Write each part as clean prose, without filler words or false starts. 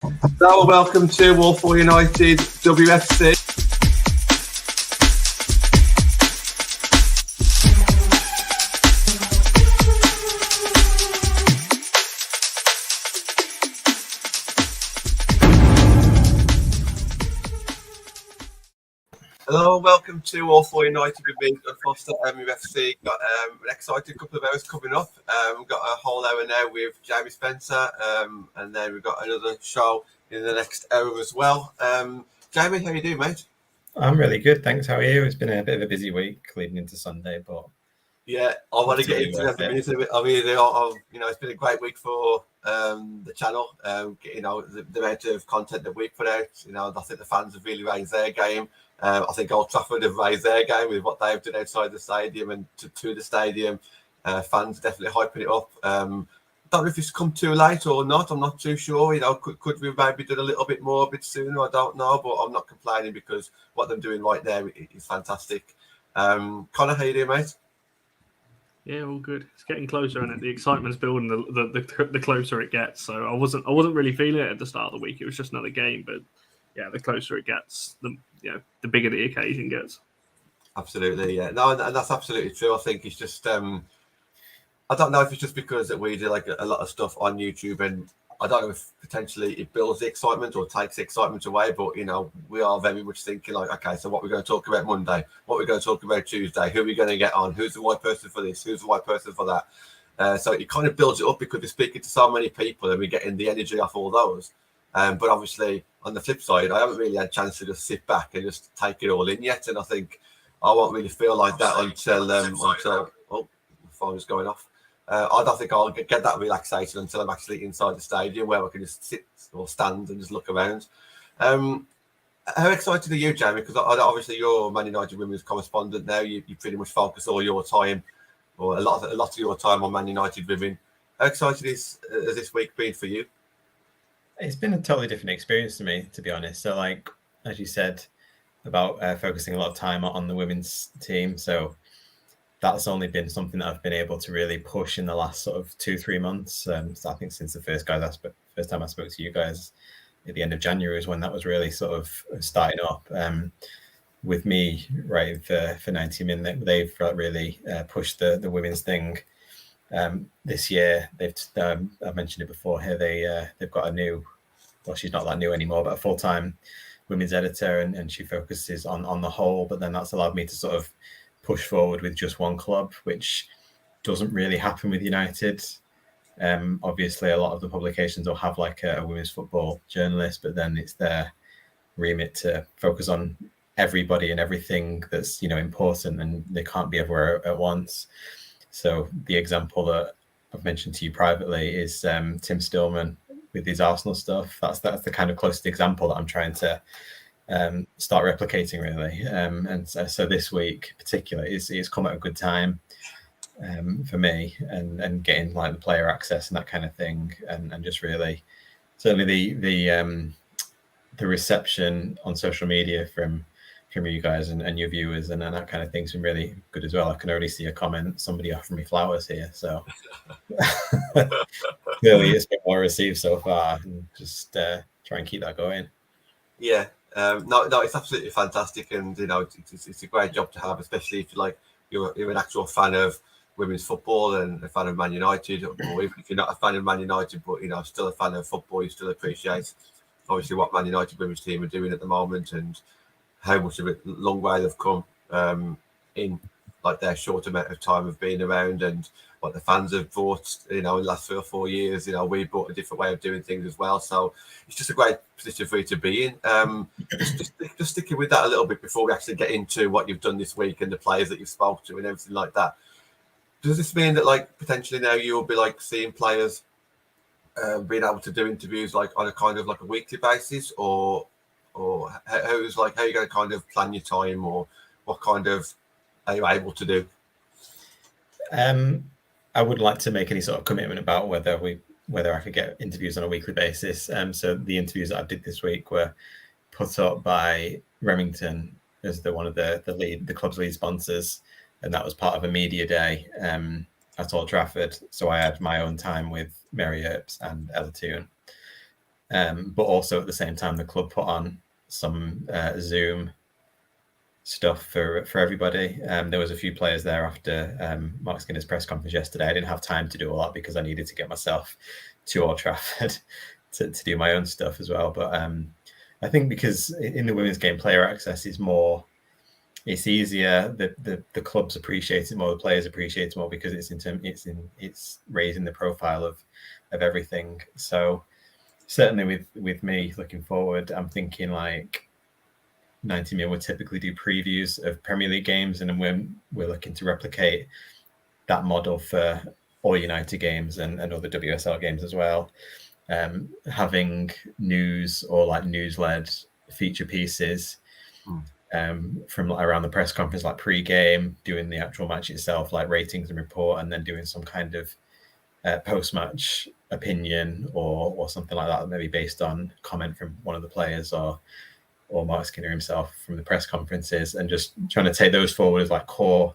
Hello, welcome to All for United WFC. Hello, welcome to All for United with me, Foster, WFC. Got an exciting couple of hours coming up. We've got a whole hour now with Jamie Spencer, and then we've got another show in the next hour as well. Jamie, how you doing, mate? I'm really good, thanks. How are you? It's been a bit of a busy week leading into Sunday, but yeah, I want to get into that in a minute. I mean, it's been a great week for the channel. The amount of content that we put out. I think the fans have really raised their game. I think Old Trafford have raised their game with what they've done outside the stadium and to the stadium. Fans definitely hyping it up. Don't know if it's come too late or not. I'm not too sure. Could we maybe done a little bit more a bit sooner? I don't know, but I'm not complaining because what they're doing right now is fantastic. Connor, how you doing, mate? Yeah, all good. It's getting closer, and the excitement's building the closer it gets. So I wasn't really feeling it at the start of the week. It was just another game, but yeah, the closer it gets, the bigger the occasion gets. Absolutely, yeah. No, and that's absolutely true. I think it's just I don't know if it's just because that we do like a lot of stuff on YouTube, and I don't know if potentially it builds the excitement or takes the excitement away. But we are very much thinking like, okay, so what we're going to talk about Monday, what we're going to talk about Tuesday, who are we going to get on, who's the right person for this, who's the right person for that. So it kind of builds it up because we're speaking to so many people and we're getting the energy off all those. But obviously, on the flip side, I haven't really had a chance to just sit back and just take it all in yet. And I think I won't really feel like that until the phone is going off. I don't think I'll get that relaxation until I'm actually inside the stadium where I can just sit or stand and just look around. How excited are you, Jamie? Because obviously you're Man United women's correspondent now. You pretty much focus all your time, or a lot of your time, on Man United women. How excited has this week been for you? It's been a totally different experience to me, to be honest. So, like as you said about focusing a lot of time on the women's team, so that's only been something that I've been able to really push in the last sort of 2-3 months. So I think since the first time I spoke to you guys at the end of January is when that was really sort of starting up. With me writing for 90 Min, they've really pushed the women's thing. This year, I've mentioned it before here. They've got a new, well, she's not that new anymore, but a full-time women's editor, and she focuses on the whole. But then that's allowed me to sort of push forward with just one club, which doesn't really happen with United. Obviously, a lot of the publications will have like a women's football journalist, but then it's their remit to focus on everybody and everything that's important, and they can't be everywhere at once. So the example that I've mentioned to you privately is Tim Stillman with his Arsenal stuff. That's the kind of closest example that I'm trying to start replicating, really. And so this week particularly it's come at a good time for me, and getting like the player access and that kind of thing, and just really certainly the reception on social media from you guys and your viewers and that kind of thing's been really good as well. I can already see a comment, somebody offering me flowers here, so clearly it's been well received so far, and just try and keep that going. Yeah. No, it's absolutely fantastic, and it's a great job to have, especially if you're an actual fan of women's football and a fan of Man United, or even if you're not a fan of Man United, but still a fan of football, you still appreciate obviously what Man United women's team are doing at the moment, and how much of a long way they've come in like their short amount of time of being around, and what the fans have brought, in the last 3 or 4 years. We brought a different way of doing things as well. So it's just a great position for you to be in. Just sticking with that a little bit before we actually get into what you've done this week and the players that you've spoke to and everything like that. Does this mean that potentially now you'll be seeing players being able to do interviews on a kind of a weekly basis, or how are you going to kind of plan your time, or what kind of are you able to do? I wouldn't like to make any sort of commitment about whether I could get interviews on a weekly basis. So the interviews that I did this week were put up by Remington as one of the club's lead sponsors, and that was part of a media day at Old Trafford. So I had my own time with Mary Epps and Ella Tuna. but also at the same time, the club put on some Zoom stuff for everybody. There was a few players there after Mark Skinner's press conference yesterday. I didn't have time to do all that because I needed to get myself to Old Trafford to do my own stuff as well. But I think because in the women's game, player access is more, it's easier. The clubs appreciate it more, the players appreciate it more because it's raising the profile of everything. So certainly with me looking forward, I'm thinking like 90 Min would typically do previews of Premier League games, and then we're looking to replicate that model for all United games and other WSL games as well. Having news or like news-led feature pieces from around the press conference, like pre-game, doing the actual match itself, like ratings and report, and then doing some kind of post-match opinion or something like that, maybe based on comment from one of the players or Mark Skinner himself from the press conferences, and just trying to take those forward as like core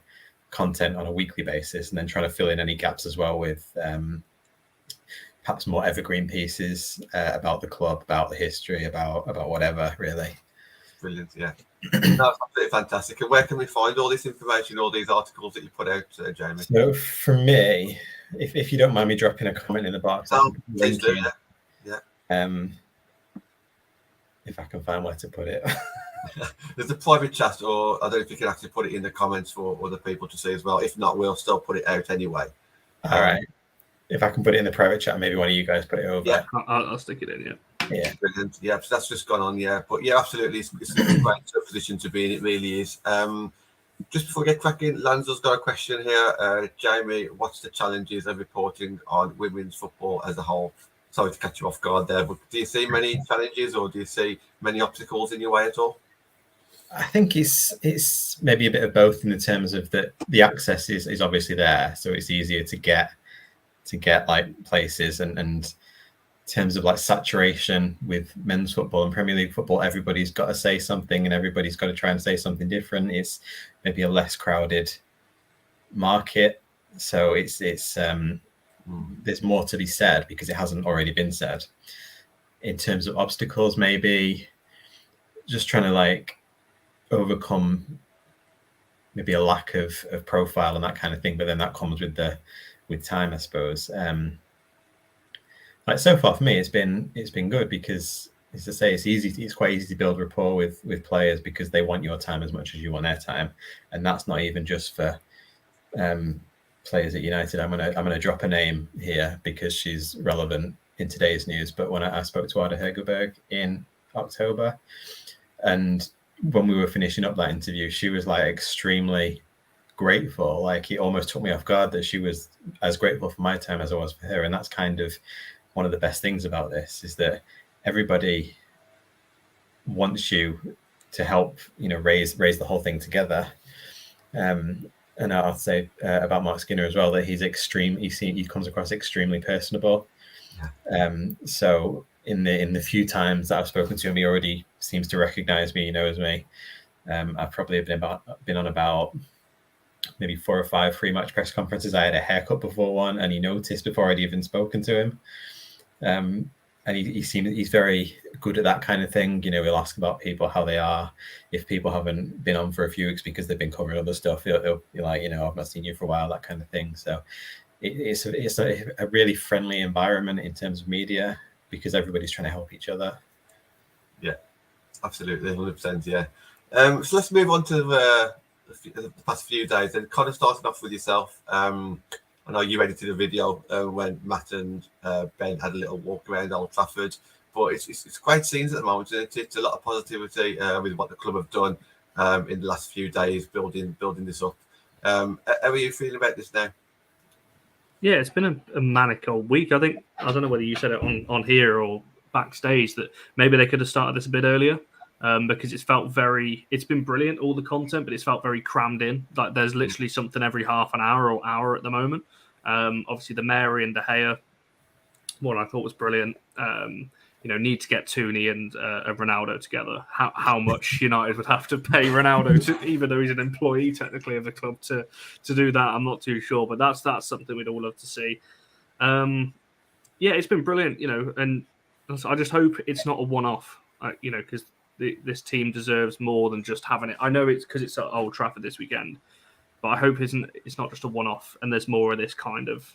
content on a weekly basis, and then trying to fill in any gaps as well with perhaps more evergreen pieces about the club, about the history, about whatever, really. Brilliant, yeah. That's absolutely fantastic. And where can we find all this information, all these articles that you put out, Jamie? So for me, if you don't mind me dropping a comment in the box, please do, yeah. If I can find where to put it. There's a private chat, or I don't know if you can actually put it in the comments for other people to see as well. If not, we'll still put it out anyway. All right. If I can put it in the private chat, maybe one of you guys put it over. Yeah, I'll stick it in. Yeah. Brilliant. Yeah, so that's just gone on. Yeah, but yeah, absolutely, it's a great position to be in. It really is. Just before we get cracking, Lanzo's got a question here. Jamie, what's the challenges of reporting on women's football as a whole? Sorry to catch you off guard there, but do you see many challenges or do you see many obstacles in your way at all? I think it's maybe a bit of both in the terms of that the access is obviously there, so it's easier to get like places, and in terms of like saturation with men's football and Premier League football, everybody's got to say something and everybody's got to try and say something different. It's maybe a less crowded market, so it's there's more to be said because it hasn't already been said. In terms of obstacles, maybe just trying to like overcome maybe a lack of profile and that kind of thing, but then that comes with time, I suppose. Like so far for me, it's been good because, as I say, it's quite easy to build rapport with players because they want your time as much as you want their time, and that's not even just for players at United. I'm gonna drop a name here because she's relevant in today's news. But when I spoke to Ada Hegerberg in October, and when we were finishing up that interview, she was like extremely grateful. Like it almost took me off guard that she was as grateful for my time as I was for her. And that's kind of one of the best things about this, is that everybody wants you to help, raise the whole thing together. And I'll say about Mark Skinner as well that he's he comes across extremely personable. So in the few times that I've spoken to him, he already seems to recognize me. He knows me. I've probably been on about maybe 4 or 5 pre-match press conferences. I had a haircut before one, and he noticed before I'd even spoken to him. And he's very good at that kind of thing. He'll ask about people, how they are. If people haven't been on for a few weeks because they've been covering other stuff, he'll be like, I've not seen you for a while, that kind of thing. So it's a really friendly environment in terms of media because everybody's trying to help each other. Yeah, absolutely, 100%. Yeah. So let's move on to the past few days, and kind of starting off with yourself. I know you edited a video when Matt and Ben had a little walk around Old Trafford, but it's great scenes at the moment. It's a lot of positivity with what the club have done in the last few days, building this up. How are you feeling about this now? Yeah, it's been a manic old week. I don't know whether you said it on here or backstage that maybe they could have started this a bit earlier. Because it's been brilliant, all the content, but it's felt very crammed in. Like there's literally something every half an hour or hour at the moment. Obviously the Mary and De Gea one I thought was brilliant. Need to get Tuna and Ronaldo together. How much United would have to pay Ronaldo even though he's an employee technically of the club to do that, I'm not too sure. But that's something we'd all love to see. It's been brilliant, and So I just hope it's not a one-off, because this team deserves more than just having it. I know it's because it's at Old Trafford this weekend, but I hope it's not just a one-off, and there's more of this kind of,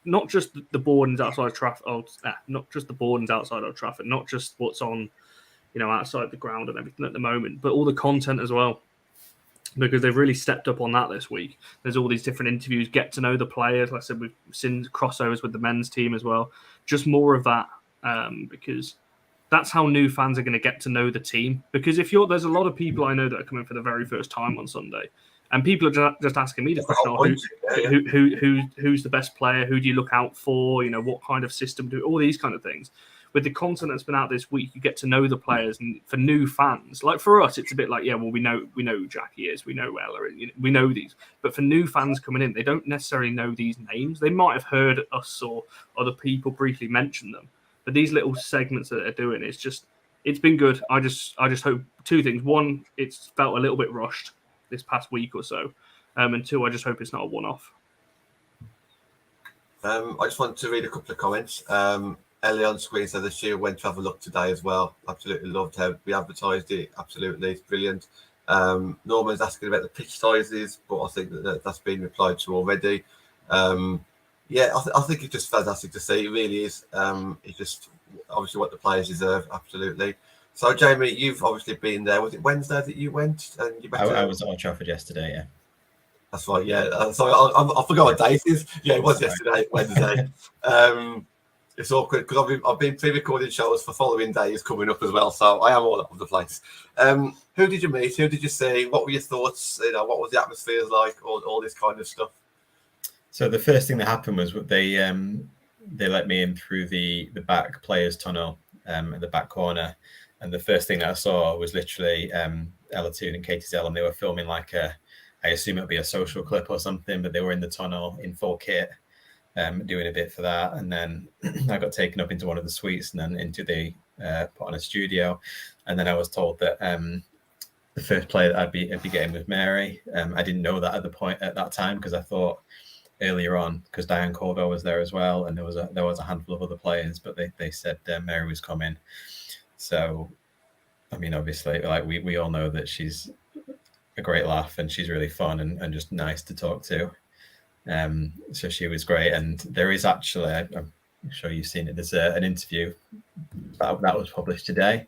not just the boardings outside of Trafford, not just the boardings outside of Trafford, not just what's on, outside the ground and everything at the moment, but all the content as well, because they've really stepped up on that this week. There's all these different interviews, get to know the players. Like I said, we've seen crossovers with the men's team as well. Just more of that, because that's how new fans are going to get to know the team. Because there's a lot of people I know that are coming for the very first time on Sunday, and people are just asking me the question: who's the best player? Who do you look out for? What kind of system do all these kind of things. With the content that's been out this week, you get to know the players, and for new fans, like for us, it's a bit like, we know who Jackie is, we know Ella, we know these. But for new fans coming in, they don't necessarily know these names. They might have heard us or other people briefly mention them, but these little segments that they're doing, it's been good. I just hope two things: one, it's felt a little bit rushed this past week or so, and two, I just hope it's not a one-off. I just want to read a couple of comments. Ellie on screen said that she went to have a look today as well. Absolutely loved how we advertised it. Absolutely, it's brilliant. Norman's asking about the pitch sizes, but I think that's been replied to already. I think it's just fantastic to see. It really is. It's just obviously what the players deserve. Absolutely. So, Jamie, you've obviously been there. Was it Wednesday that you went? And I was at Old Trafford yesterday, yeah. That's right, yeah. Sorry, I forgot what day it is. Yeah, it was yesterday, Wednesday. It's awkward because I've been pre-recording shows for following days coming up as well, so I am all over the place. Who did you meet? Who did you see? What were your thoughts? What was the atmosphere like? All this kind of stuff. So the first thing that happened was they let me in through the back players' tunnel at the back corner, and the first thing that I saw was literally Ella Tuna and Katie Zell, and they were filming like I assume it'll be a social clip or something, but they were in the tunnel in full kit. Doing a bit for that, and then I got taken up into one of the suites and then into the put on a studio, and then I was told that the first player that I'd be getting was Mary. I didn't know that at that time because I thought earlier on, because Diane Caldwell was there as well, and there was a handful of other players, but they said Mary was coming. So, I mean, obviously, like we all know that she's a great laugh and she's really fun and just nice to talk to. So she was great, and there is actually, I'm sure you've seen it, there's an interview that was published today.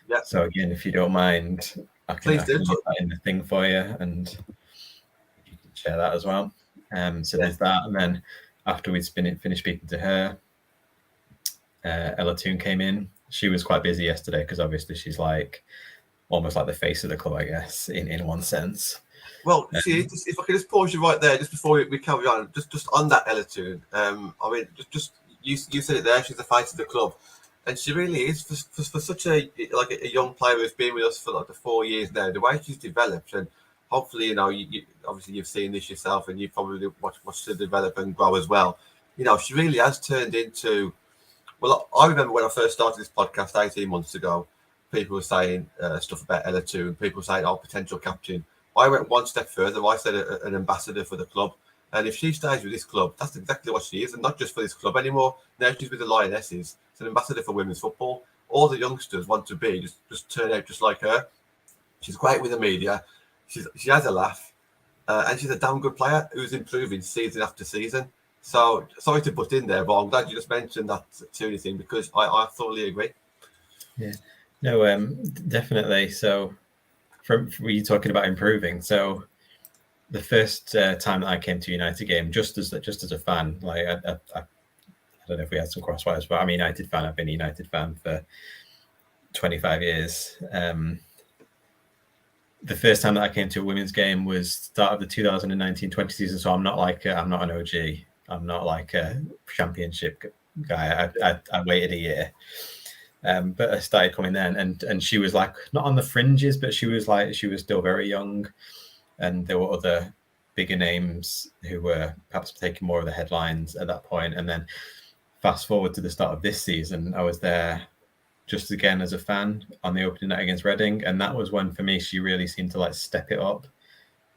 Yeah. So again, if you don't mind, I can put that in the thing for you, and you can share that as well. So there's that, and then after we'd finished speaking to her, Ella Toon came in. She was quite busy yesterday because obviously she's like almost like the face of the club, I guess, in one sense. Well, if I could just pause you right there, just before we carry on, just on that Ella Toon. I mean, just you said it there. She's the face of the club, and she really is for such a young player who's been with us for like the 4 years now. The way she's developed, and hopefully, you obviously you've seen this yourself, and you've probably watched her develop and grow as well. She really has turned into. Well, I remember when I first started this podcast 18 months ago, people were saying stuff about Ella Toon. People saying, "Oh, potential captain." I went one step further. I said an ambassador for the club. And if she stays with this club, that's exactly what she is. And not just for this club anymore. Now she's with the Lionesses. It's an ambassador for women's football. All the youngsters want to be, just turn out just like her. She's great with the media. She has a laugh. And she's a damn good player who's improving season after season. So, sorry to butt in there, but I'm glad you just mentioned that Tuna thing because I thoroughly agree. Yeah. No, definitely. So, were you talking about improving? So the first time that I came to United game, just as a fan, like I don't know if we had some crosswires, but I'm a United fan. I've been a United fan for 25 years. The first time that I came to a women's game was start of the 2019-20 season. So I'm not an OG. I'm not like a championship guy. I waited a year. But I started coming then, and she was like not on the fringes, but she was still very young, and there were other bigger names who were perhaps taking more of the headlines at that point. And then fast forward to the start of this season, I was there just again as a fan on the opening night against Reading, and that was when for me she really seemed to like step it up.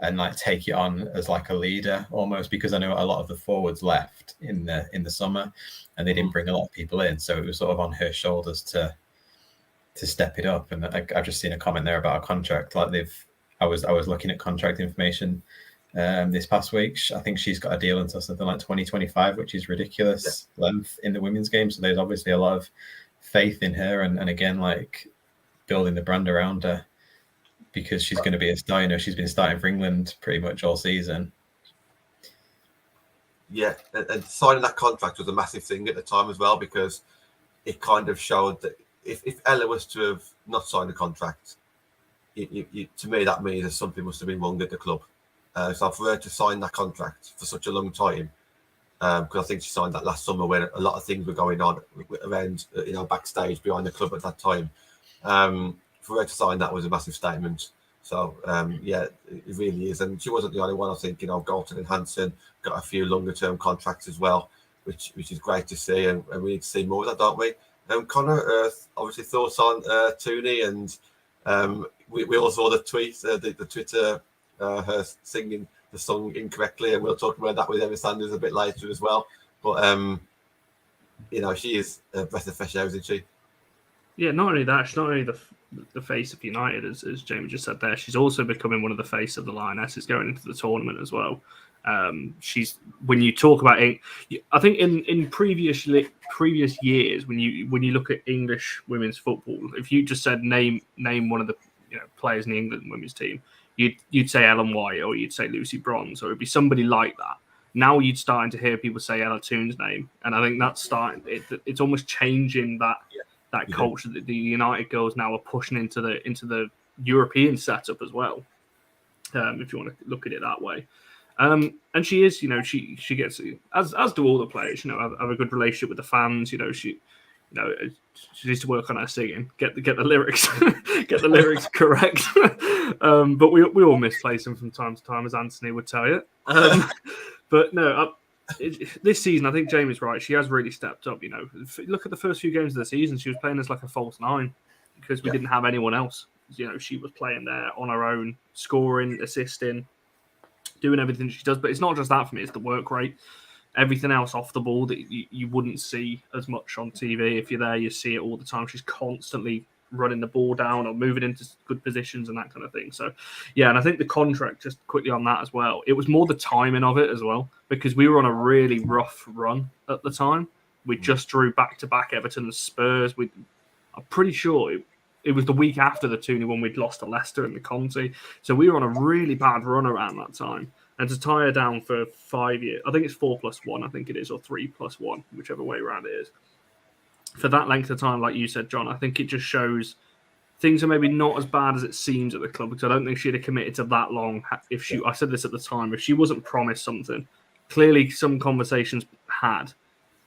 and like take it on as like a leader almost, because I know a lot of the forwards left in the summer and they didn't bring a lot of people in, so it was sort of on her shoulders to step it up. And I've just seen a comment there about a contract. Like I was looking at contract information this past week. I think she's got a deal until something like 2025, which is ridiculous length in the women's game. So there's obviously a lot of faith in her, and again, like building the brand around her, because she's going to be a star. You know, she's been starting for England pretty much all season. Yeah, and signing that contract was a massive thing at the time as well, because it kind of showed that if Ella was to have not signed a contract, to me that means that something must have been wrong at the club. So for her to sign that contract for such a long time, because I think she signed that last summer when a lot of things were going on around, backstage behind the club at that time. For her to sign that was a massive statement. So, it really is. And she wasn't the only one. I think, Galton and Hansen got a few longer-term contracts as well, which is great to see. And we need to see more of that, don't we? Connor, obviously thoughts on Tuna, and we all saw the tweet, the Twitter, her singing the song incorrectly, and we'll talk about that with Emma Sanders a bit later as well. But, she is a breath of fresh air, isn't she? Yeah, not only that, she's not only the face of United, as Jamie just said there, she's also becoming one of the face of the Lionesses going into the tournament as well. She's, when you talk about it, I think in previous years, when you look at English women's football, if you just said name one of the players in the England women's team, you'd say Ellen White, or you'd say Lucy Bronze, or it'd be somebody like that. Now you'd starting to hear people say Ella Toon's name, and I think that's starting. It's almost changing that culture that the United girls now are pushing into the European setup as well. If you want to look at it that way, and she is, she gets, as do all the players, have a good relationship with the fans. She needs to work on her singing, get the lyrics, get the lyrics correct. But we all misplace them from time to time, as Anthony would tell you. But no. This season, I think Jamie's right. She has really stepped up. Look at the first few games of the season. She was playing as like a false nine because we didn't have anyone else. She was playing there on her own, scoring, assisting, doing everything she does. But it's not just that for me. It's the work rate. Everything else off the ball that you wouldn't see as much on TV. If you're there, you see it all the time. She's constantly running the ball down or moving into good positions and that kind of thing. So, yeah, and I think the contract, just quickly on that as well, it was more the timing of it as well, because we were on a really rough run at the time. We just drew back-to-back Everton and Spurs. I'm pretty sure it was the week after the Tuna when we'd lost to Leicester in the Conti. So we were on a really bad run around that time. And to tie her down for 5 years, I think it's 4+1, I think it is, or 3+1, whichever way around it is. For that length of time, like you said, John, I think it just shows things are maybe not as bad as it seems at the club, because I don't think she'd have committed to that long if she, I said this at the time, if she wasn't promised something. Clearly some conversations had,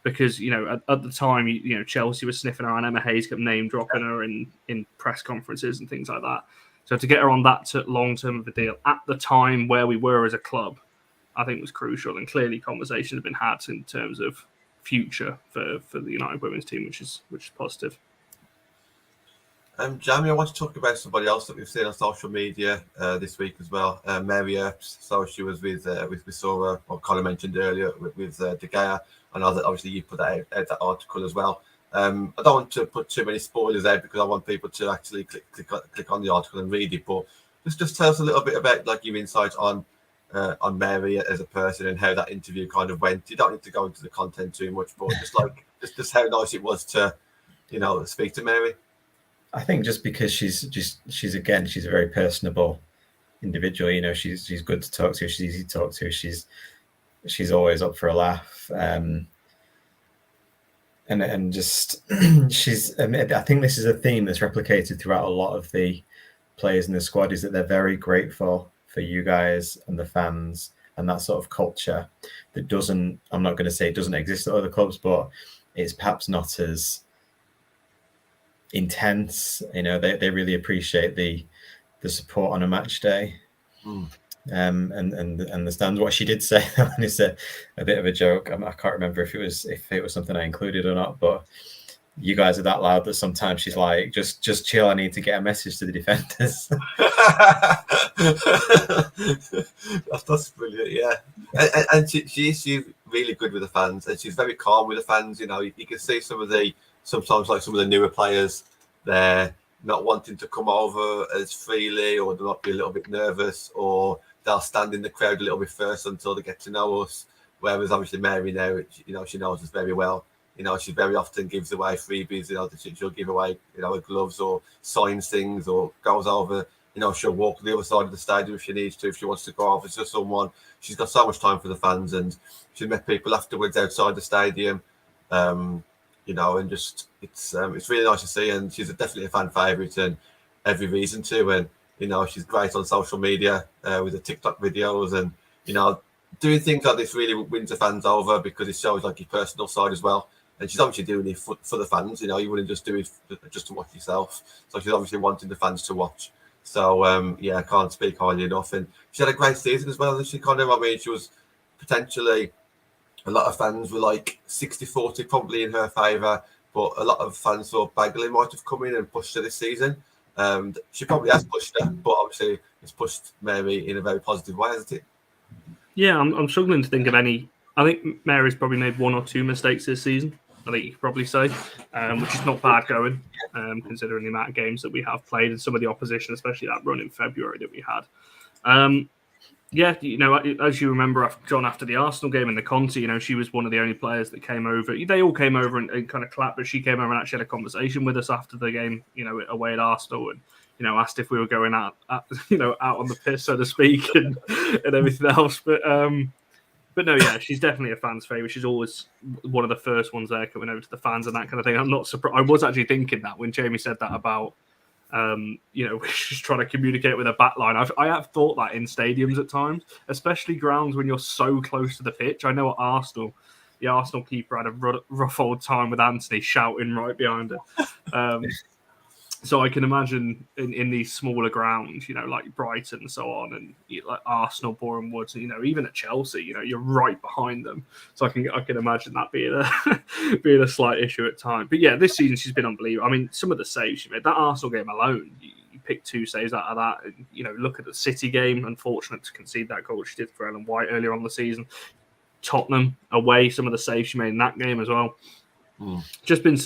because, at the time, Chelsea was sniffing her and Emma Hayes kept name dropping her in press conferences and things like that. So to get her on that long-term of a deal at the time where we were as a club, I think was crucial. And clearly conversations have been had in terms of future for the United women's team, which is positive. Jamie, I want to talk about somebody else that we've seen on social media this week as well. Mary Epps. So she was with we saw her, or Colin mentioned earlier, with De Gea. I know that obviously you put that out that article as well. I don't want to put too many spoilers out because I want people to actually click on the article and read it. But just tell us a little bit about like your insight on Mary as a person and how that interview kind of went. You don't need to go into the content too much, but just how nice it was to speak to Mary. I think just because she's a very personable individual. She's good to talk to. She's easy to talk to. She's always up for a laugh. And just I think this is a theme that's replicated throughout a lot of the players in the squad, is that they're very grateful for you guys and the fans and that sort of culture that doesn't, I'm not going to say it doesn't exist at other clubs, but it's perhaps not as intense. They really appreciate the support on a match day. And understand what she did say. It's a bit of a joke. I can't remember if it was something I included or not, but you guys are that loud that sometimes she's like, just chill. I need to get a message to the defenders. That's brilliant, yeah. And she's really good with the fans, and she's very calm with the fans. You know, you can see sometimes like some of the newer players, they're not wanting to come over as freely, or they might be a little bit nervous, or they'll stand in the crowd a little bit first until they get to know us. Whereas obviously Mary now, you know, she knows us very well. You know, she very often gives away freebies. You know, she'll give away, you know, her gloves, or signs things, or goes over. You know, she'll walk the other side of the stadium if she needs to, if she wants to go over to someone. She's got so much time for the fans, and she's met people afterwards outside the stadium. You know, and just it's really nice to see, and she's definitely a fan favourite, and every reason to. And you know, she's great on social media with the TikTok videos, and you know, doing things like this really wins the fans over, because it shows like your personal side as well. And she's obviously doing it for the fans. You know, you wouldn't just do it just to watch yourself. So she's obviously wanting the fans to watch. So yeah, I can't speak highly enough. And she had a great season as well. And she kind of, I mean, she was potentially, a lot of fans were like 60-40 probably in her favour, but a lot of fans thought Bagley might have come in and pushed her this season. She probably has pushed her, but obviously it's pushed Mary in a very positive way, hasn't it? Yeah, I'm struggling to think of any. I think Mary's probably made one or two mistakes this season, I think you could probably say, which is not bad going, considering the amount of games that we have played and some of the opposition, especially that run in February that we had. Yeah, you know, as you remember, John, after the Arsenal game and the Conte, you know, she was one of the only players that came over. They all came over and kind of clapped, but she came over and actually had a conversation with us after the game, you know, away at Arsenal, and you know, asked if we were going out on the piss, so to speak, and everything else. But no, yeah, she's definitely a fan's favourite. She's always one of the first ones there coming over to the fans and that kind of thing. I'm not surprised. I was actually thinking that when Jamie said that about, you know, she's trying to communicate with a backline. I have thought that in stadiums at times, especially grounds when you're so close to the pitch. I know at Arsenal, the Arsenal keeper had a rough old time with Anthony shouting right behind her. So I can imagine in these smaller grounds, you know, like Brighton and so on, and like Arsenal, Boreham Wood, you know, even at Chelsea, you know, you're right behind them. So I can imagine that being a slight issue at times. But yeah, this season she's been unbelievable. I mean, some of the saves she made, that Arsenal game alone, you pick 2 saves out of that. And, you know, look at the City game. Unfortunate to concede that goal she did for Ellen White earlier on the season. Tottenham away, some of the saves she made in that game as well. Just been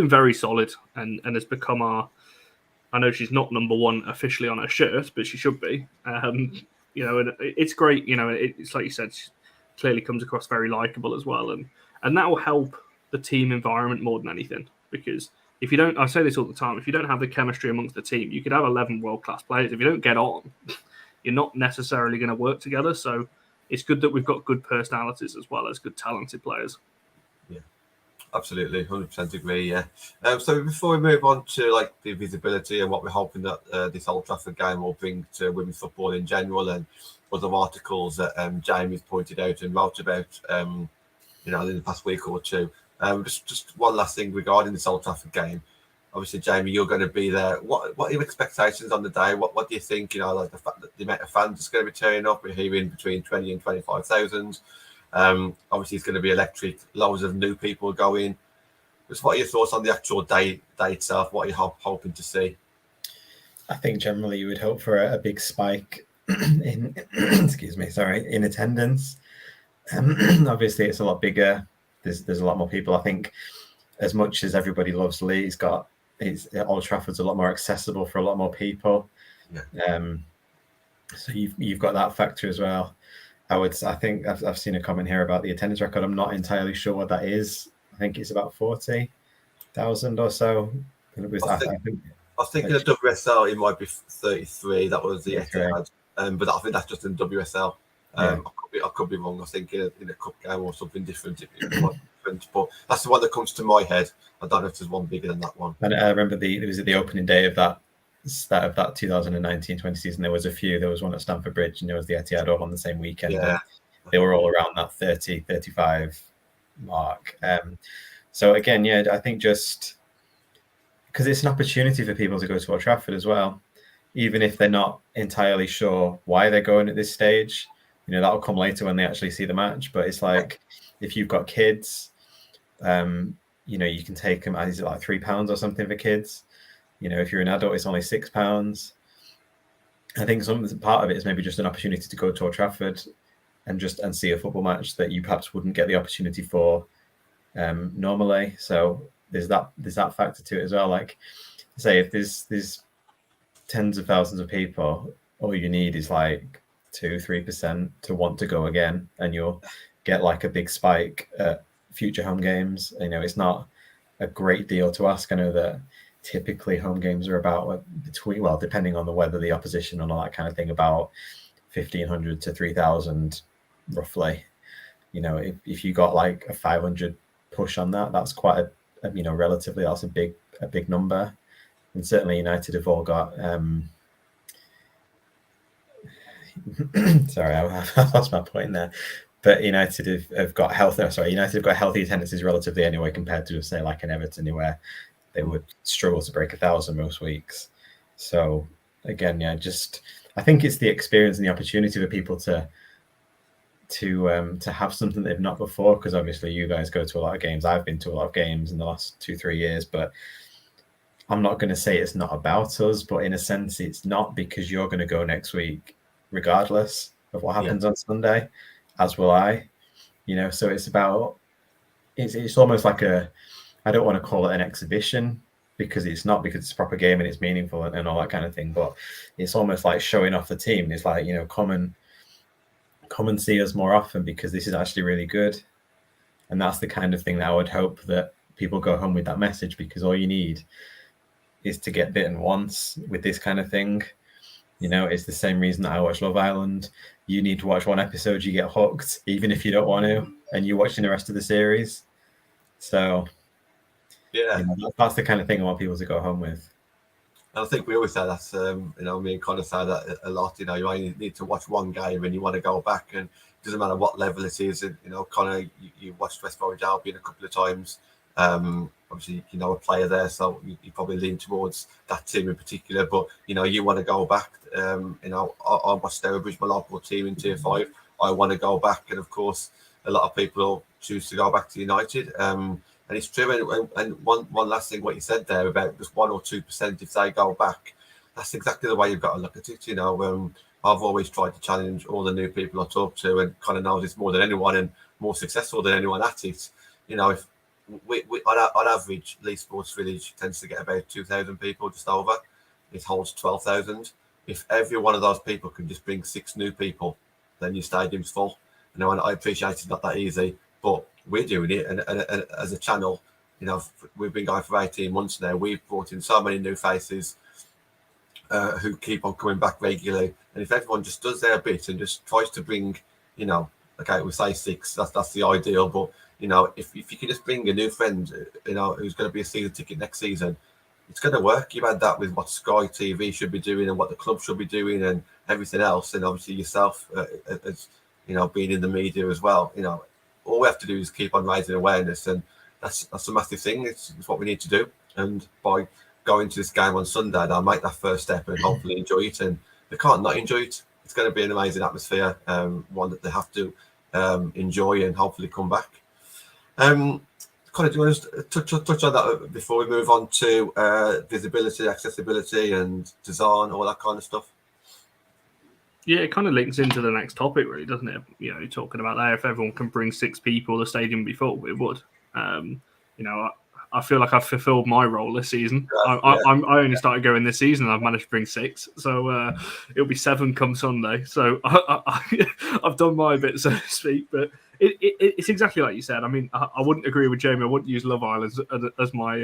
very solid, and has become our. I know she's not number one officially on her shirt, but she should be. You know, and it's great. You know, it's like you said, she clearly comes across very likable as well, and that will help the team environment more than anything. Because if you don't, I say this all the time, if you don't have the chemistry amongst the team, you could have 11 world-class players. If you don't get on, you're not necessarily going to work together. So it's good that we've got good personalities as well as good talented players. Absolutely, 100% agree. Yeah. So before we move on to like the visibility and what we're hoping that this Old Trafford game will bring to women's football in general, and other articles that Jamie's pointed out and wrote about, you know, in the past week or two. Just one last thing regarding this Old Trafford game. Obviously, Jamie, you're going to be there. What are your expectations on the day? What do you think? You know, like the fact that the amount of fans that's going to be turning up. We're hearing between 20 and 25,000. Obviously, it's going to be electric. Loads of new people going. Just what are your thoughts on the actual day itself? What are you hoping to see? I think generally you would hope for a big spike in in attendance. Obviously, it's a lot bigger. There's a lot more people. I think as much as everybody loves Lee, Old Trafford's a lot more accessible for a lot more people. Yeah. So you've got that factor as well. I think I've seen a comment here about the attendance record. I'm not entirely sure what that is. I think it's about 40,000 or so. I think in the WSL it might be 33. That was the Etihad, but I think that's just in WSL. I could be wrong. I think in a cup game or something different. But that's the one that comes to my head. I don't know if there's one bigger than that one. And I remember it was at the opening day of that 2019-20 season. There was a few. There was one at Stamford Bridge, and there was the Etihad all on the same weekend. Yeah. They were all around that 30-35 mark. So again, yeah, I think just because it's an opportunity for people to go to Old Trafford as well, even if they're not entirely sure why they're going at this stage. You know, that'll come later when they actually see the match. But it's like if you've got kids, you can take them, is it like £3 or something for kids? If you're an adult, it's only £6. I think part of it is maybe just an opportunity to go to Old Trafford and see a football match that you perhaps wouldn't get the opportunity for normally. So there's that factor to it as well. Like, say, if there's tens of thousands of people, all you need is like 2-3% to want to go again, and you'll get like a big spike at future home games. It's not a great deal to ask. I know that typically home games are about depending on the weather, the opposition, and all that kind of thing, about 1,500 to 3,000 roughly. If you got like a 500 push on that, that's quite relatively, that's a big number. And certainly United have all got sorry, I lost my point there. But United have got healthy attendances relatively anyway, compared to, say, like an Everton, where they would struggle to break 1,000 most weeks. So again, I think it's the experience and the opportunity for people to have something they've not before, because obviously you guys go to a lot of games. I've been to a lot of games in the last 2-3 years, but I'm not going to say it's not about us, but in a sense it's not, because you're going to go next week regardless of what happens on Sunday, as will I. So it's about, it's almost like I don't want to call it an exhibition, because it's not, because it's a proper game and it's meaningful and all that kind of thing, but it's almost like showing off the team. It's like, come and see us more often, because this is actually really good. And that's the kind of thing that I would hope that people go home with, that message, because all you need is to get bitten once with this kind of thing. It's the same reason that I watch Love Island. You need to watch one episode, you get hooked, even if you don't want to, and you're watching the rest of the series. So that's the kind of thing I want people to go home with. And I think we always say that, me and Connor say that a lot. You only need to watch one game and you want to go back, and it doesn't matter what level it is. And Connor, you watched West Bromwich Albion a couple of times. Obviously, a player there, so you probably lean towards that team in particular. But you want to go back. I watched Stourbridge, my local team in Tier 5. I want to go back, and of course, a lot of people choose to go back to United. And it's true. And one last thing, what you said there about just 1 or 2% if they go back, that's exactly the way you've got to look at it. I've always tried to challenge all the new people I talk to, and kind of knows this more than anyone and more successful than anyone at it. If we on average, Leeds Sports Village tends to get about 2,000 people, just over. It holds 12,000. If every one of those people can just bring 6 new people, then your stadium's full. And I appreciate it's not that easy, but we're doing it, and as a channel, we've been going for 18 months now. We've brought in so many new faces who keep on coming back regularly. And if everyone just does their bit and just tries to bring, okay, we say 6, that's the ideal, but if you can just bring a new friend, who's going to be a season ticket next season, it's going to work. You've had that with what Sky TV should be doing and what the club should be doing and everything else, and obviously yourself as being in the media as well. All we have to do is keep on raising awareness, and that's a massive thing. It's what we need to do. And by going to this game on Sunday, they'll make that first step and hopefully enjoy it. And they can't not enjoy it. It's going to be an amazing atmosphere, one that they have to enjoy and hopefully come back. Connor, do you want to touch on that before we move on to visibility, accessibility, and design, all that kind of stuff? Yeah, it kind of links into the next topic, really, doesn't it? Talking about that, if everyone can bring 6 people, the stadium would be full. It would. I feel like I've fulfilled my role this season. I only started going this season, and I've managed to bring 6. So it'll be 7 come Sunday. So I've done my bit, so to speak. But it's exactly like you said. I mean, I wouldn't agree with Jamie. I wouldn't use Love Island as my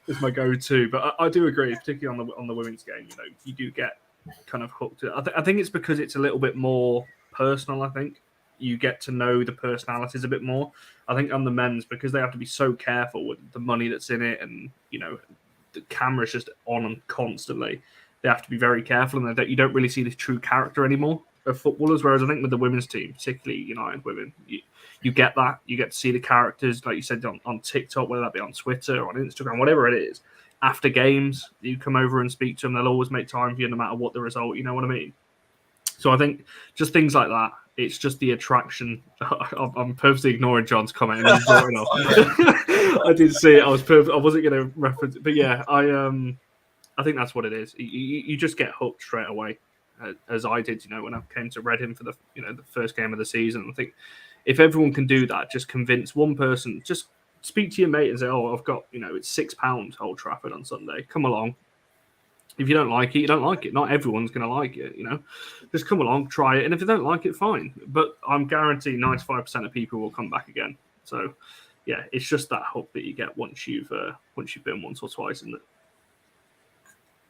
as my go-to, but I do agree, particularly on the women's game. You do get kind of hooked. I think it's because it's a little bit more personal. I think you get to know the personalities a bit more. I think on the men's, because they have to be so careful with the money that's in it, and the camera's just on them constantly. They have to be very careful, and you don't really see the true character anymore of footballers. Whereas I think with the women's team, particularly United women, you get that. You get to see the characters, like you said, on TikTok, whether that be on Twitter or on Instagram, whatever it is. After games, you come over and speak to them. They'll always make time for you no matter what the result. You know what I mean? So I think just things like that It's just the attraction. I'm purposely ignoring John's comment and he's brought it up. I did see it. I wasn't going to reference it, but yeah, I think that's what it is. You just get hooked straight away, as I did. When I came to Reading for the first game of the season. I think if everyone can do that, just convince one person. Just speak to your mate and say, "Oh, I've got it's £6 Old Trafford on Sunday. Come along." If you don't like it, you don't like it. Not everyone's going to like it, Just come along, try it, and if you don't like it, fine. But I'm guaranteeing 95% of people will come back again. So, yeah, it's just that hook that you get once you've been once or twice, isn't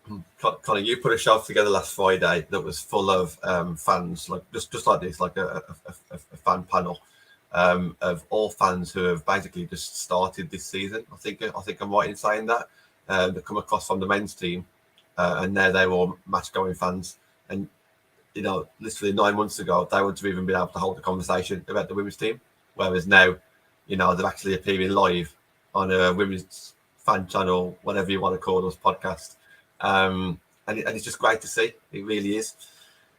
it? Connor, you put a show together last Friday that was full of fans, like just like this, like a fan panel of all fans who have basically just started this season. I think I'm right in saying that. They come across from the men's team. And now they're all match-going fans. And, literally 9 months ago, they wouldn't have even been able to hold a conversation about the women's team. Whereas now, they're actually appearing live on a women's fan channel, whatever you want to call those podcasts. And it's just great to see. It really is.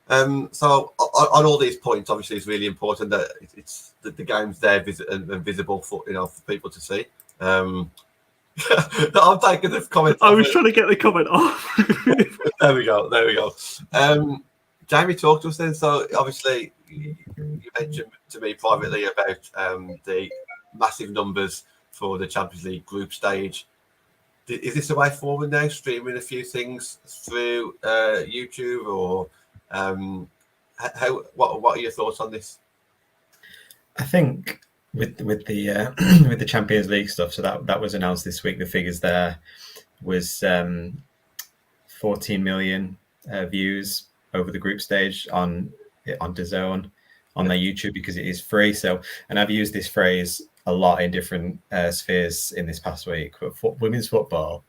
So on all these points, obviously, it's really important that it's that the game's there and visible for people to see. I'm taking the comment. I was trying to get the comment off. There we go. Jamie, talk to us then. So obviously you mentioned to me privately about the massive numbers for the Champions League group stage. Is this the way forward now, streaming a few things through YouTube, or what are your thoughts on this? I think with the with the Champions League stuff, so that was announced this week. The figures there was 14 million views over the group stage on DAZN on their YouTube, because it is free. So, and I've used this phrase a lot in different spheres in this past week. But women's football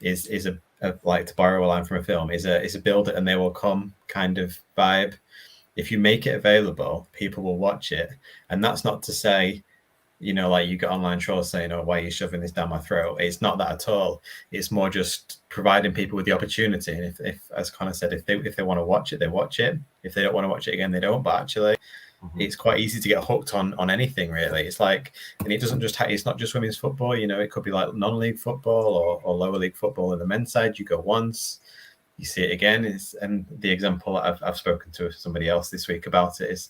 is a like, to borrow a line from a film, is a build it and they will come kind of vibe. If you make it available, people will watch it. And that's not to say, like you get online trolls saying, "Oh, why are you shoving this down my throat?" It's not that at all. It's more just providing people with the opportunity. And if as Connor said, if they want to watch it, they watch it. If they don't want to watch it again, they don't. But actually, it's quite easy to get hooked on anything, really. It's like, and it doesn't just it's not just women's football. It could be like non-league football or lower league football. On the men's side, you go once, you see it again. And the example I've spoken to somebody else this week about it is,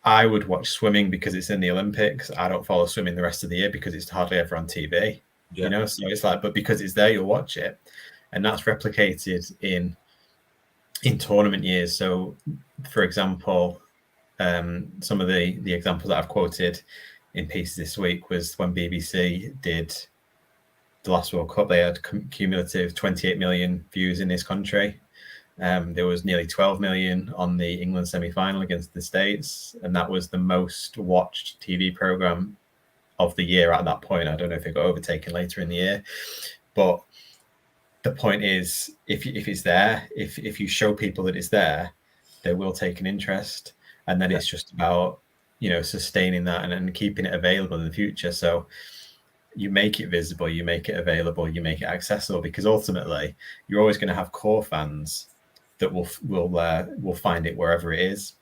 I would watch swimming because it's in the Olympics. I don't follow swimming the rest of the year because it's hardly ever on TV. So it's like, but because it's there, you'll watch it, and that's replicated in tournament years. So, for example, some of the examples that I've quoted in pieces this week was when BBC did the last World Cup. They had cumulative 28 million views in this country. There was nearly 12 million on the England semi-final against the States, and that was the most watched TV program of the year at that point. I don't know if it got overtaken later in the year, but the point is, if it's there, if you show people that it's there, they will take an interest, and then it's just about sustaining that and keeping it available in the future. So you make it visible, you make it available, you make it accessible, because ultimately you're always going to have core fans that will find it wherever it is,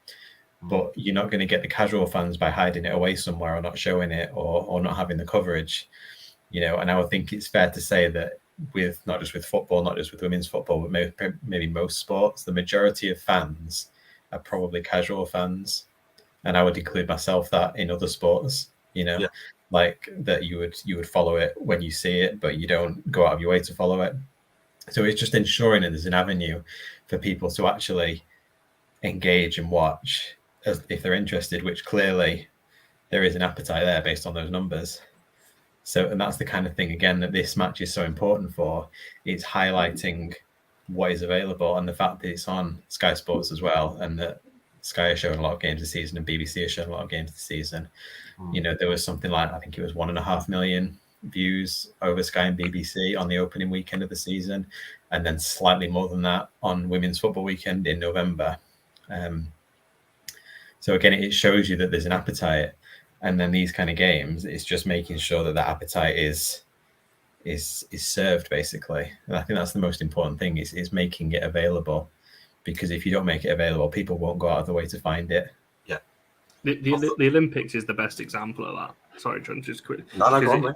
but you're not going to get the casual fans by hiding it away somewhere or not showing it or not having the coverage. And I would think it's fair to say that with not just with football, not just with women's football, but maybe most sports, the majority of fans are probably casual fans, and I would include myself that in other sports. Like that you would follow it when you see it, but you don't go out of your way to follow it. So it's just ensuring that there's an avenue for people to actually engage and watch if they're interested, which clearly there is an appetite there based on those numbers. So, and that's the kind of thing, again, that this match is so important for. It's highlighting what is available, and the fact that it's on Sky Sports as well, and that Sky are showing a lot of games this season and BBC are showing a lot of games this season. There was something like, I think it was 1.5 million views over Sky and BBC on the opening weekend of the season, and then slightly more than that on Women's Football Weekend in November. So again, it shows you that there's an appetite, and then these kind of games, it's just making sure that appetite is served, basically. And I think that's the most important thing, is making it available. because if you don't make it available, people won't go out of the way to find it. Yeah. The Olympics is the best example of that. Sorry, John, just quick. No, go on,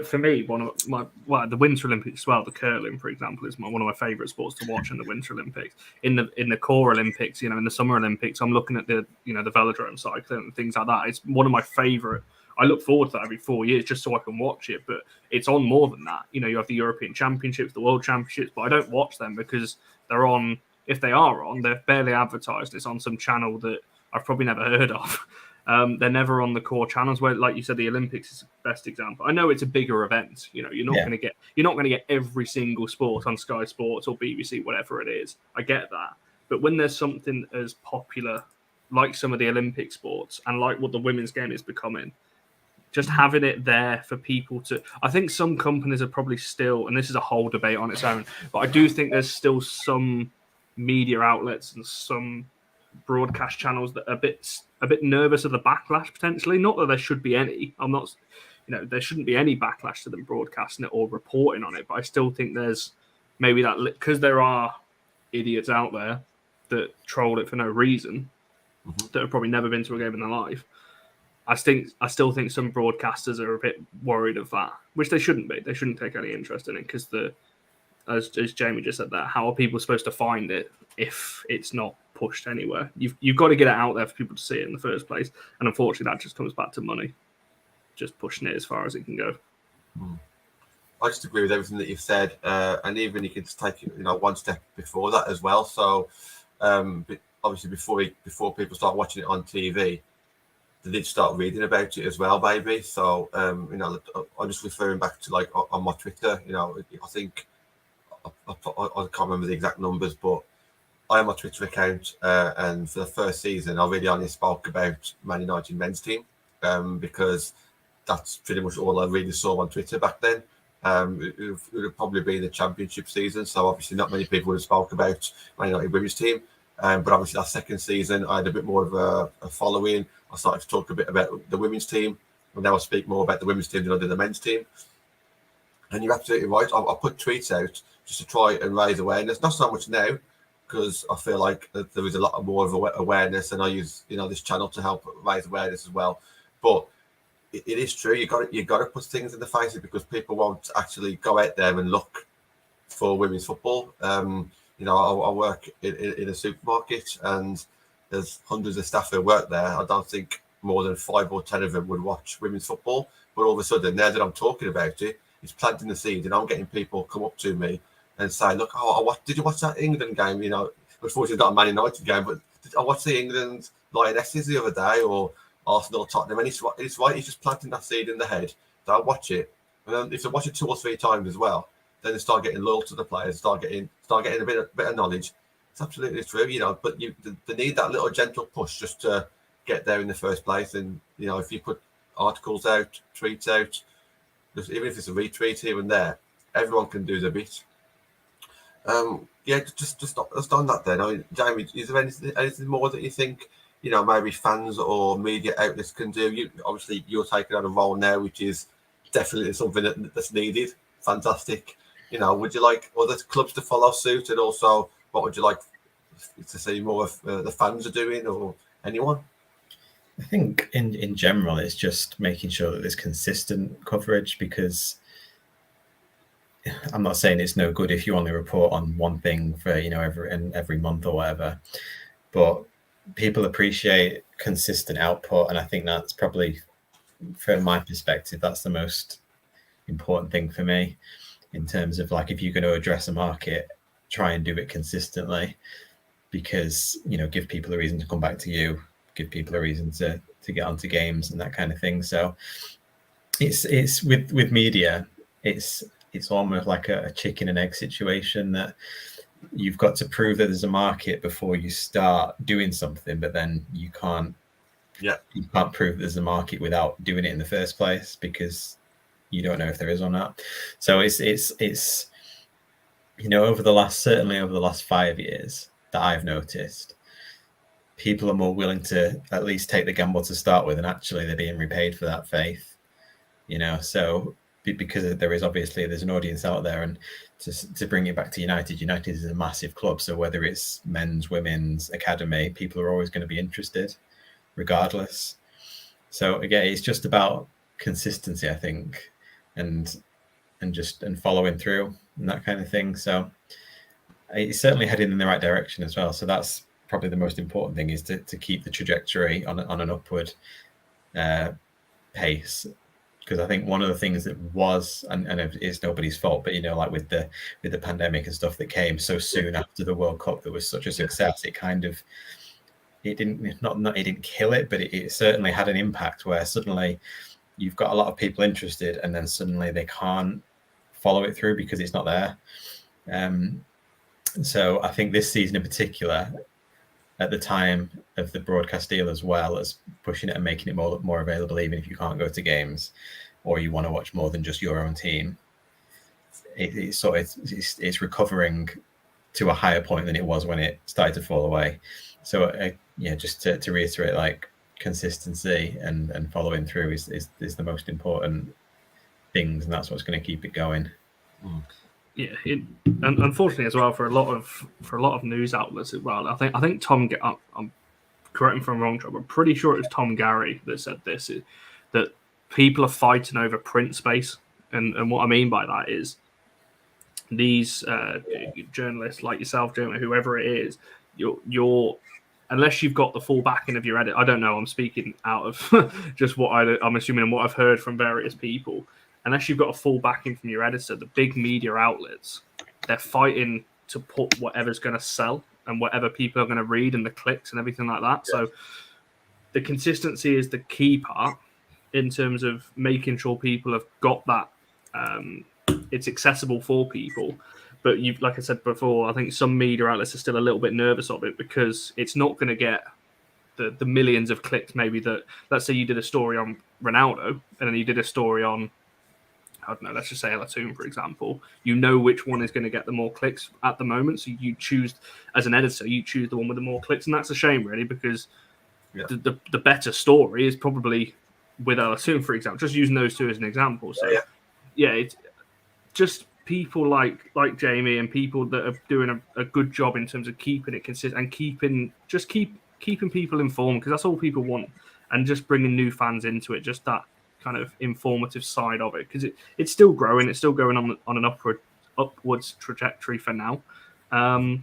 For me, one of the Winter Olympics as well, the curling, for example, is one of my favourite sports to watch in the Winter Olympics. In the core Olympics, in the Summer Olympics, I'm looking at the velodrome cycling and things like that. It's one of my favourite. I look forward to that every 4 years just so I can watch it. But it's on more than that. You have the European Championships, the World Championships, but I don't watch them because they're on. If they are on, they're barely advertised. It's on some channel that I've probably never heard of. They're never on the core channels where, like you said, the Olympics is the best example. I know it's a bigger event. You're not going to get every single sport on Sky Sports or BBC, whatever it is. I get that. But when there's something as popular like some of the Olympic sports and like what the women's game is becoming, just having it there for people to... I think some companies are probably still, and this is a whole debate on its own, but I do think there's still some media outlets and some broadcast channels that are a bit nervous of the backlash potentially. Not that there should be any. I'm not, there shouldn't be any backlash to them broadcasting it or reporting on it. But I still think there's maybe that because there are idiots out there that troll it for no reason, that have probably never been to a game in their life. I still think some broadcasters are a bit worried of that, which they shouldn't be. They shouldn't take any interest in it because as Jamie just said that, how are people supposed to find it if it's not pushed anywhere? You've got to get it out there for people to see it in the first place, and unfortunately that just comes back to money, just pushing it as far as it can go. I just agree with everything that you've said, and even you could just take one step before that as well. So obviously before people start watching it on TV, they did start reading about it as well, maybe. So I'm just referring back to like on my Twitter. I think I can't remember the exact numbers, but I have my Twitter account, and for the first season, I really only spoke about Man United men's team, because that's pretty much all I really saw on Twitter back then. It would have probably been the championship season, so obviously not many people would have spoke about Man United women's team. But obviously that second season, I had a bit more of a following. I started to talk a bit about the women's team, and now I speak more about the women's team than I do the men's team. And you're absolutely right. I put tweets out just to try and raise awareness. Not so much now, because I feel like there is a lot more of awareness, and I use this channel to help raise awareness as well. But it is true. You got to put things in the faces because people won't actually go out there and look for women's football. I work in a supermarket, and there's hundreds of staff who work there. I don't think more than 5 or 10 of them would watch women's football. But all of a sudden, now that I'm talking about it, it's planting the seed, and I'm getting people come up to me and say, "Look, did you watch that England game? Unfortunately, not a Man United game, but I watched the England Lionesses the other day, or Arsenal Tottenham." And it's right. He's just planting that seed in the head. So I watch it, and then if they watch it 2 or 3 times as well, then they start getting loyal to the players, start getting a bit of knowledge. It's absolutely true, but they need that little gentle push just to get there in the first place. And if you put articles out, tweets out, even if it's a retweet here and there, everyone can do their bit. Just on that then. Jamie, is there anything more that you think maybe fans or media outlets can do? Obviously you're taking on a role now, which is definitely something that's needed. Fantastic. Would you like other clubs to follow suit? And also, what would you like to see more of the fans are doing, or anyone? I think in general, it's just making sure that there's consistent coverage, because I'm not saying it's no good if you only report on one thing for every month or whatever, but people appreciate consistent output, and I think that's probably, from my perspective, that's the most important thing for me. In terms of like, if you're going to address a market, try and do it consistently, because give people a reason to come back to you, give people a reason to get onto games and that kind of thing. So it's with media, it's almost like a chicken and egg situation, that you've got to prove that there's a market before you start doing something, but then you can't prove there's a market without doing it in the first place, because you don't know if there is or not. So it's over the last 5 years that I've noticed, people are more willing to at least take the gamble to start with, and actually they're being repaid for that faith. So because there's an audience out there, and to bring it back to United is a massive club. So whether it's men's, women's, academy, people are always going to be interested, regardless. So again, it's just about consistency, I think, and following through and that kind of thing. So it's certainly heading in the right direction as well. So that's probably the most important thing, is to keep the trajectory on an upward pace. Because I think one of the things that was, and it's nobody's fault, but like with the pandemic and stuff that came so soon after the World Cup that was such a success, it didn't kill it, but it certainly had an impact where suddenly you've got a lot of people interested, and then suddenly they can't follow it through because it's not there. So I think this season in particular, at the time of the broadcast deal, as well as pushing it and making it more available, even if you can't go to games or you want to watch more than just your own team, it's recovering to a higher point than it was when it started to fall away. So just to reiterate, like, consistency and following through is the most important things, and that's what's going to keep it going. Yeah, and unfortunately as well for a lot of news outlets as well. I think Tom, I'm correct me if I'm wrong, Tom, I'm pretty sure it was Tom Gary that said this, that people are fighting over print space, and what I mean by that is these journalists like yourself, Jeremy, whoever it is, you're unless you've got the full backing of your edit. I don't know. I'm speaking out of just what I'm assuming and what I've heard from various people. Unless you've got a full backing from your editor, the big media outlets, they're fighting to put whatever's going to sell and whatever people are going to read and the clicks and everything like that. Yeah. So the consistency is the key part in terms of making sure people have got that. It's accessible for people. But like I said before, I think some media outlets are still a little bit nervous of it because it's not going to get the millions of clicks maybe that, let's say you did a story on Ronaldo and then you did a story on, I don't know, let's just say Everton, for example. You know which one is going to get the more clicks at the moment. So you choose, as an editor, you choose the one with the more clicks. And that's a shame, really, because the better story is probably with Everton, for example. Just using those two as an example. So, it's just people like Jamie and people that are doing a good job in terms of keeping it consistent and keeping people informed, because that's all people want. And just bringing new fans into it, just that kind of informative side of it, because it's still growing, it's still going on an upwards trajectory for now. And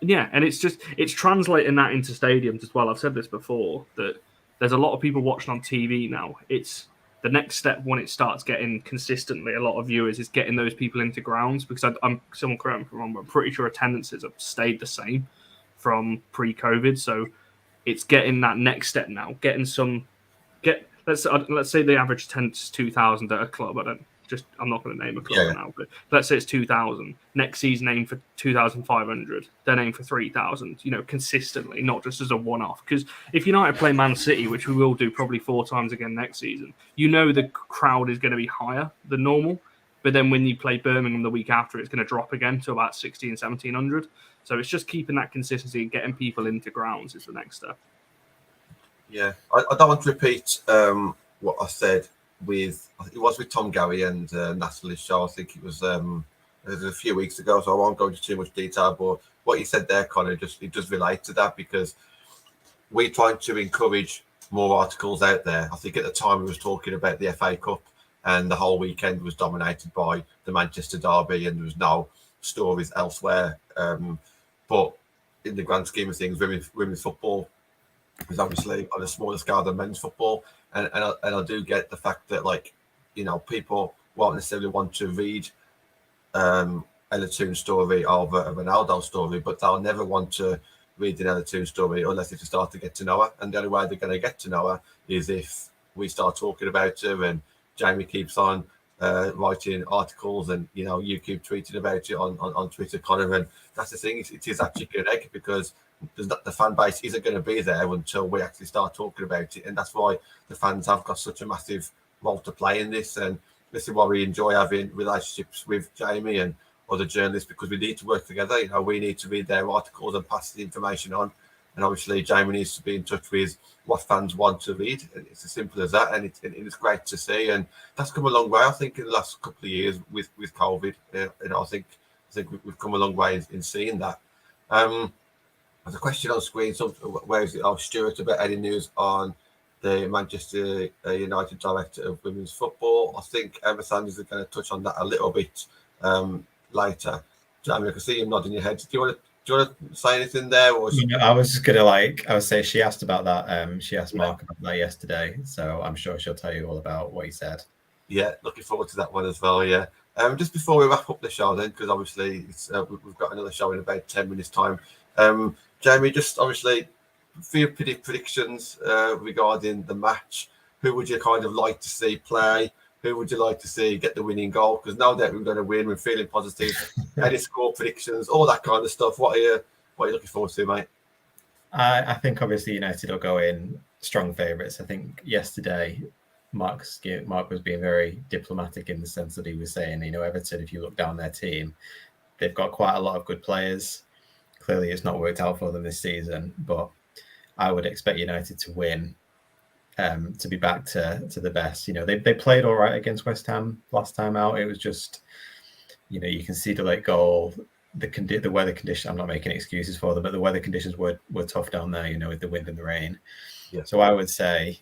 it's translating that into stadiums as well. I've said this before, that there's a lot of people watching on TV now. It's the next step when it starts getting consistently a lot of viewers is getting those people into grounds, because someone correct me if I'm wrong, but I'm pretty sure attendances have stayed the same from pre-COVID. So it's getting that next step now, let's say the average attendance is 2,000 at a club. I'm not going to name a club now, but let's say it's 2,000. Next season, aim for 2,500. Then aim for 3,000. Consistently, not just as a one-off. Because if United play Man City, which we will do probably 4 times again next season, the crowd is going to be higher than normal. But then when you play Birmingham the week after, it's going to drop again to about 1,700. So it's just keeping that consistency and getting people into grounds is the next step. Yeah, I don't want to repeat what I said it was with Tom Gary and Natalie's show. I think it was a few weeks ago, so I won't go into too much detail. But what you said there, Connor, it does relate to that, because we're trying to encourage more articles out there. I think at the time we was talking about the FA Cup, and the whole weekend was dominated by the Manchester derby, and there was no stories elsewhere. But in the grand scheme of things, women's football is obviously on a smaller scale than men's football, and I do get the fact that, like, people won't necessarily want to read a Tuna story over a Ronaldo story, but they'll never want to read another Tuna story unless they start to get to know her. And the only way they're going to get to know her is if we start talking about her, and Jamie keeps on writing articles, and you keep tweeting about it on Twitter, Connor. And that's the thing, it is that chicken and egg, because the fan base isn't going to be there until we actually start talking about it. And that's why the fans have got such a massive role to play in this. And this is why we enjoy having relationships with Jamie and other journalists, because we need to work together. We need to read their articles and pass the information on. And obviously, Jamie needs to be in touch with what fans want to read. And it's as simple as that. And it's great to see. And that's come a long way, I think, in the last couple of years with COVID. I think we've come a long way in seeing that. There's a question on screen. Where is it? Oh, Stuart, about any news on the Manchester United director of women's football. I think Emma Sanders is going to touch on that a little bit later. Jamie, I can see you nodding your head. Do you want to say anything there? Or I was just going to I would say she asked about that. She asked Mark about that yesterday, so I'm sure she'll tell you all about what he said. Yeah, looking forward to that one as well. Yeah. Just before we wrap up the show, then, because obviously we've got another show in about 10 minutes' time. Jamie, just obviously a few predictions regarding the match. Who would you kind of like to see play? Who would you like to see get the winning goal? Because now that we're going to win, we're feeling positive. Any score predictions, all that kind of stuff. What are you looking forward to, mate? I think obviously United will go in strong favourites. I think yesterday Mark was being very diplomatic in the sense that he was saying, Everton, if you look down their team, they've got quite a lot of good players. Clearly, it's not worked out for them this season, but I would expect United to win, to be back to the best. They played all right against West Ham last time out. It was just, you can see the late goal, the weather condition. I'm not making excuses for them, but the weather conditions were tough down there, with the wind and the rain. Yeah. So I would say,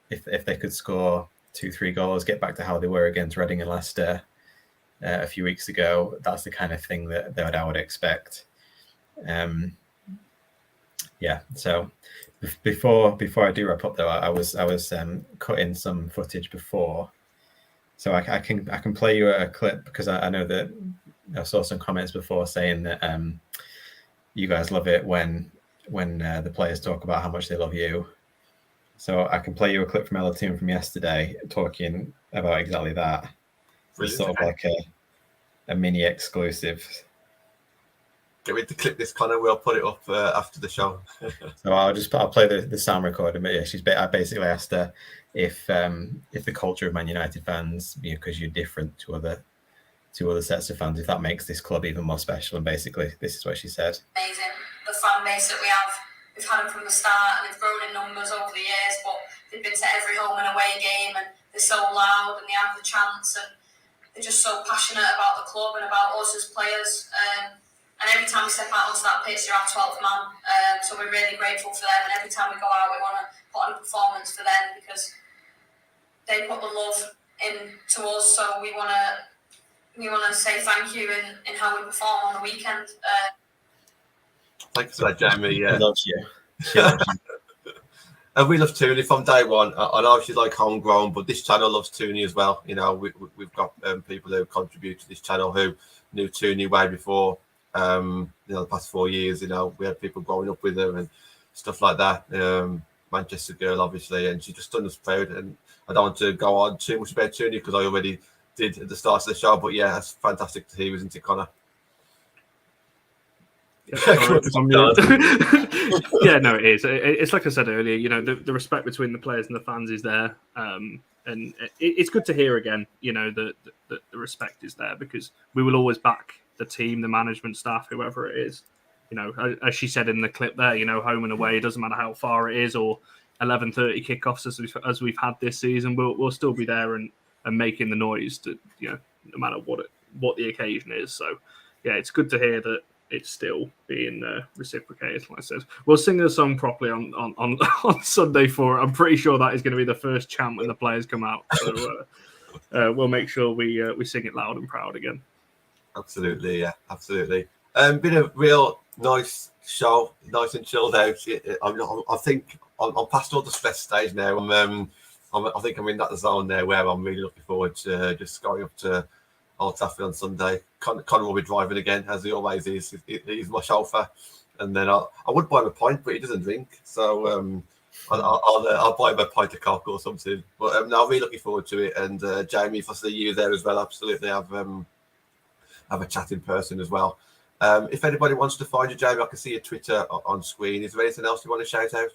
if they could score 2-3 goals, get back to how they were against Reading and Leicester a few weeks ago, that's the kind of thing that I would expect. So before I do wrap up though, I was cutting some footage before, so I can play you a clip, because I know that I saw some comments before saying that you guys love it when the players talk about how much they love you. So I can play you a clip from Ella Team from yesterday talking about exactly that. It's sort of like a mini exclusive. Get ready to clip this, Connor. We'll put it up after the show. So I'll play the sound recording. But yeah, I basically asked her if the culture of Man United fans, because you're different to other sets of fans, if that makes this club even more special. And basically, this is what she said. Amazing, the fan base that we've had them from the start, and they've grown in numbers over the years. But they've been to every home and away game, and they're so loud, and they have the chants, and they're just so passionate about the club and about us as players. And every time we step out onto that pitch, they're our 12th man. So we're really grateful for them. And every time we go out, we want to put on a performance for them, because they put the love into us. So we want to say thank you in how we perform on the weekend. Thanks for that, Jamie. Yeah. She loves you. She loves you. And we love Tuna from day one. I know she's like homegrown, but this channel loves Tuna as well. We've got people who contribute to this channel who knew Tuna way before. The past 4 years, we had people growing up with her and stuff like that. Manchester girl, obviously, and she just done us proud. And I don't want to go on too much about Tuna because I already did at the start of the show. But yeah, that's fantastic to hear, isn't it, Connor? Yeah, no, it is. It's like I said earlier. The respect between the players and the fans is there, and it's good to hear again. That the respect is there, because we will always back the team, the management staff, whoever it is. As she said in the clip there, home and away, it doesn't matter how far it is, or 11:30 kickoffs as we've had this season, we'll still be there and making the noise to, no matter what the occasion is. So yeah, it's good to hear that it's still being reciprocated. Like I said, we'll sing the song properly on Sunday for it. I'm pretty sure that is going to be the first chant when the players come out. So we'll make sure we sing it loud and proud again. Absolutely, yeah, absolutely. Been a real nice show, nice and chilled out. I think I'm past all the stress stage now. I think I'm in that zone there where I'm really looking forward to just going up to Old Trafford on Sunday. Connor will be driving again, as he always is. He's my chauffeur, and then I would buy him a pint, but he doesn't drink, so I'll buy him a pint of Coke or something. But no, I'm really looking forward to it. And Jamie, if I see you there as well, absolutely have a chat in person as well. If anybody wants to find you, Jamie, I can see your Twitter on screen. Is there anything else you want to shout out?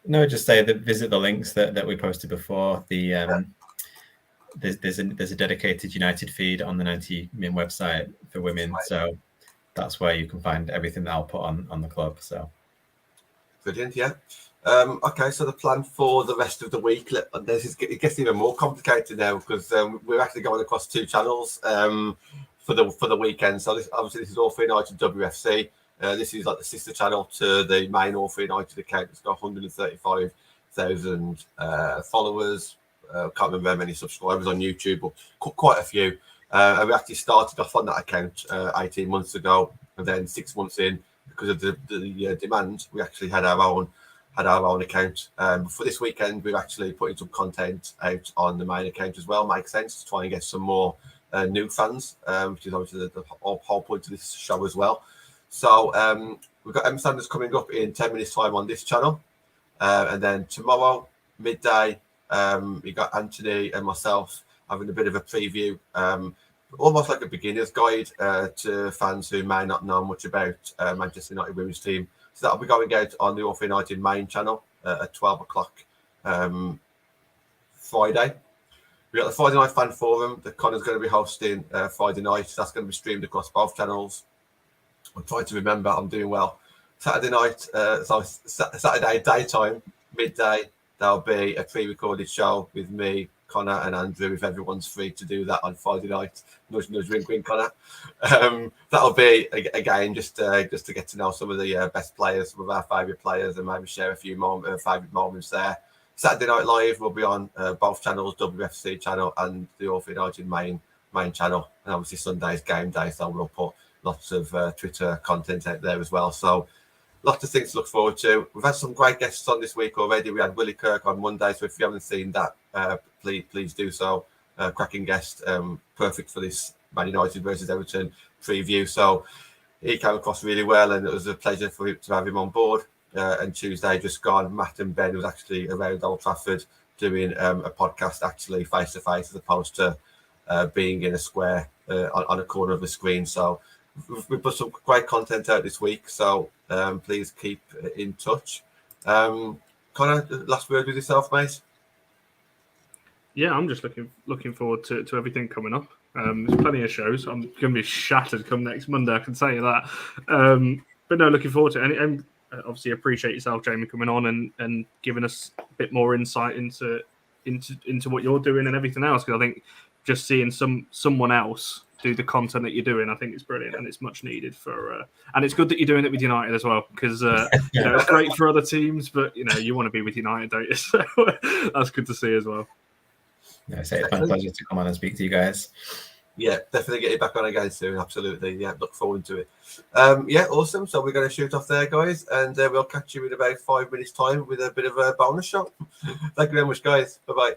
No, just say that visit the links that we posted before. There's a dedicated United feed on the 90 Min website for women, so that's where you can find everything that I'll put on the club. So brilliant, yeah. Okay, so the plan for the rest of the week, it gets even more complicated now because we're actually going across 2 channels for the weekend. So this is All for United WFC. This is like the sister channel to the main All for United account. It's got 135,000 followers. Can't remember how many subscribers on YouTube, but quite a few. And we actually started off on that account 18 months ago, and then 6 months in, because of the demand, we actually had our own account. For this weekend, we're actually putting some content out on the main account as well. Makes sense to try and get some more new fans, which is obviously the whole point of this show as well. So we've got M Sanders coming up in 10 minutes time on this channel, and then tomorrow midday we got Anthony and myself having a bit of a preview, almost like a beginner's guide to fans who may not know much about Manchester United women's team. So that'll be going out on the All for United main channel at 12 o'clock Friday. We got the Friday night fan forum that Connor's going to be hosting Friday night. That's going to be streamed across both channels. I'm trying to remember, I'm doing well. Saturday night, Saturday daytime, midday, there'll be a pre-recorded show with me, Connor, and Andrew, if everyone's free to do that on Friday night. Nudge, nudge, wink, wink, Connor. That'll be, again, just to get to know some of the best players, some of our favourite players, and maybe share a few favourite moments there. Saturday Night Live will be on both channels, WFC channel and the All for United main channel. And obviously Sunday's game day, so we'll put lots of Twitter content out there as well. So lots of things to look forward to. We've had some great guests on this week already. We had Willie Kirk on Monday, so if you haven't seen that, please do so. Cracking guest, perfect for this Man United versus Everton preview. So he came across really well, and it was a pleasure to have him on board. And Tuesday just gone, Matt and Ben was actually around Old Trafford doing a podcast actually face to face, as opposed to being in a square on a corner of the screen. So we've put some great content out this week, so please keep in touch. Connor, last word with yourself, mate? Yeah, I'm just looking forward to everything coming up. There's plenty of shows. I'm going to be shattered come next Monday, I can tell you that. But no, looking forward to it. And obviously appreciate yourself, Jamie, coming on and giving us a bit more insight into what you're doing and everything else. Because I think just seeing someone else do the content that you're doing, I think it's brilliant and it's much needed for. And it's good that you're doing it with United as well, because it's great for other teams, but you want to be with United, don't you? So that's good to see as well. Yeah, it's my pleasure to come on and speak to you guys. Yeah, definitely get you back on again soon. Absolutely. Yeah, look forward to it. Awesome. So we're going to shoot off there, guys, and we'll catch you in about 5 minutes' time with a bit of a bonus shot. Thank you very much, guys. Bye-bye.